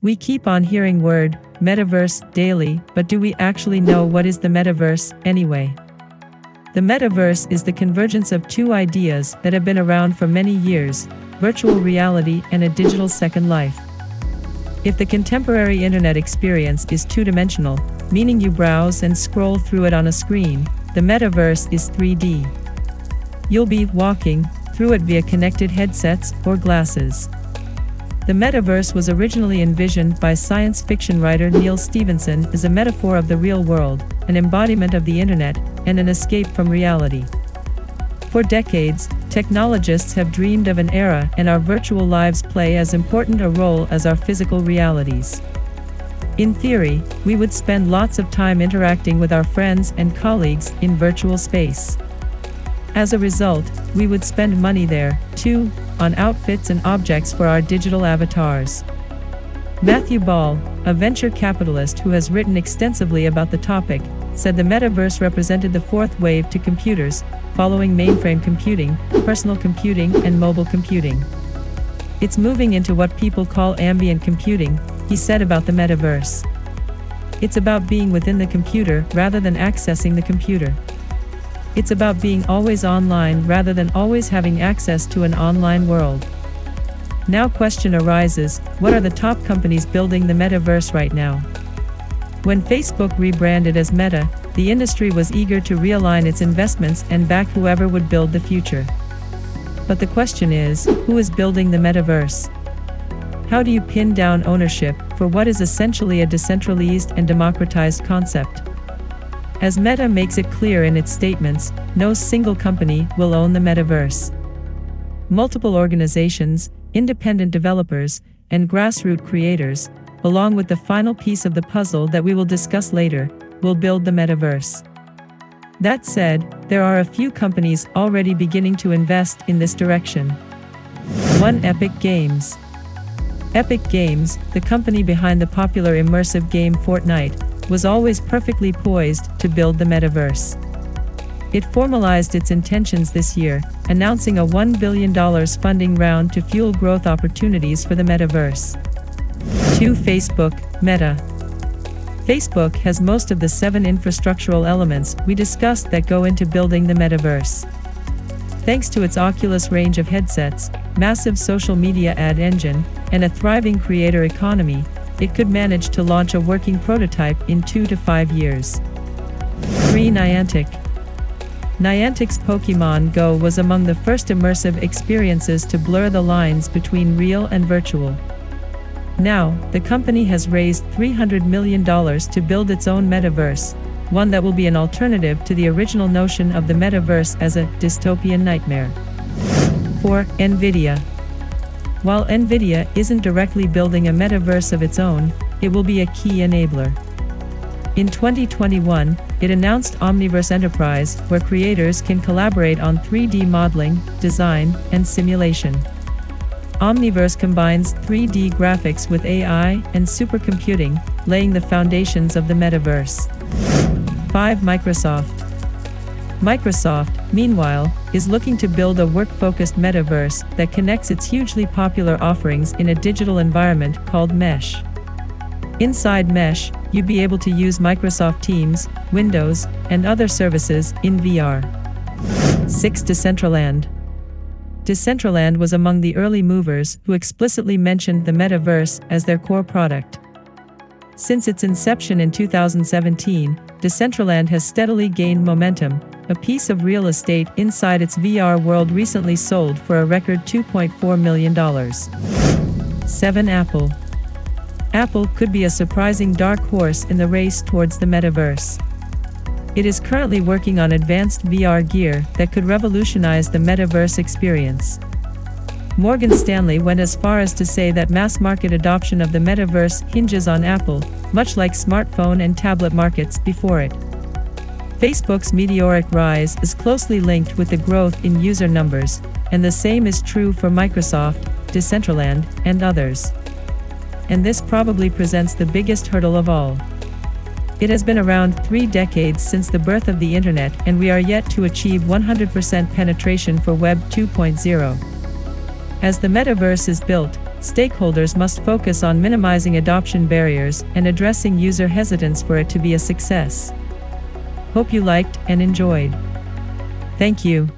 We keep on hearing word metaverse daily, but do we actually know what is the metaverse anyway? The metaverse is the convergence of two ideas that have been around for many years: virtual reality and a digital second life. If the contemporary internet experience is two-dimensional, meaning you browse and scroll through it on a screen, the metaverse is 3D. You'll be walking through it via connected headsets or glasses. The metaverse was originally envisioned by science fiction writer Neal Stephenson as a metaphor of the real world, an embodiment of the internet, and an escape from reality. For decades, technologists have dreamed of an era and our virtual lives play as important a role as our physical realities. In theory, we would spend lots of time interacting with our friends and colleagues in virtual space. As a result, we would spend money there, too, on outfits and objects for our digital avatars. Matthew Ball, a venture capitalist who has written extensively about the topic, said the metaverse represented the fourth wave to computers, following mainframe computing, personal computing, and mobile computing. It's moving into what people call ambient computing, he said about the metaverse. It's about being within the computer rather than accessing the computer. It's about being always online rather than always having access to an online world. Now question arises, what are the top companies building the metaverse right now? When Facebook rebranded as Meta, the industry was eager to realign its investments and back whoever would build the future. But the question is, who is building the metaverse? How do you pin down ownership for what is essentially a decentralized and democratized concept? As Meta makes it clear in its statements, no single company will own the metaverse. Multiple organizations, independent developers, and grassroots creators, along with the final piece of the puzzle that we will discuss later, will build the metaverse. That said, there are a few companies already beginning to invest in this direction. 1. Epic Games. Epic Games, the company behind the popular immersive game Fortnite, was always perfectly poised to build the metaverse. It formalized its intentions this year, announcing a $1 billion funding round to fuel growth opportunities for the metaverse. 2. Facebook, Meta. Facebook has most of the 7 infrastructural elements we discussed that go into building the metaverse. Thanks to its Oculus range of headsets, massive social media ad engine, and a thriving creator economy, it could manage to launch a working prototype in 2 to 5 years. 3. Niantic. Niantic's Pokémon Go was among the first immersive experiences to blur the lines between real and virtual. Now, the company has raised $300 million to build its own metaverse, one that will be an alternative to the original notion of the metaverse as a dystopian nightmare. 4. Nvidia. While Nvidia isn't directly building a metaverse of its own, it will be a key enabler. In 2021, it announced Omniverse Enterprise, where creators can collaborate on 3D modeling, design, and simulation. Omniverse combines 3D graphics with AI and supercomputing, laying the foundations of the metaverse. 5. Microsoft. Microsoft, meanwhile, is looking to build a work-focused metaverse that connects its hugely popular offerings in a digital environment called Mesh. Inside Mesh, you'd be able to use Microsoft Teams, Windows, and other services in VR. 6. Decentraland. Decentraland was among the early movers who explicitly mentioned the metaverse as their core product. Since its inception in 2017, Decentraland has steadily gained momentum. A piece of real estate inside its VR world recently sold for a record $2.4 million. 7. Apple. Apple could be a surprising dark horse in the race towards the metaverse. It is currently working on advanced VR gear that could revolutionize the metaverse experience. Morgan Stanley went as far as to say that mass-market adoption of the metaverse hinges on Apple, much like smartphone and tablet markets before it. Facebook's meteoric rise is closely linked with the growth in user numbers, and the same is true for Microsoft, Decentraland, and others. And this probably presents the biggest hurdle of all. It has been around 3 decades since the birth of the internet, and we are yet to achieve 100% penetration for Web 2.0. As the metaverse is built, stakeholders must focus on minimizing adoption barriers and addressing user hesitance for it to be a success. Hope you liked and enjoyed. Thank you.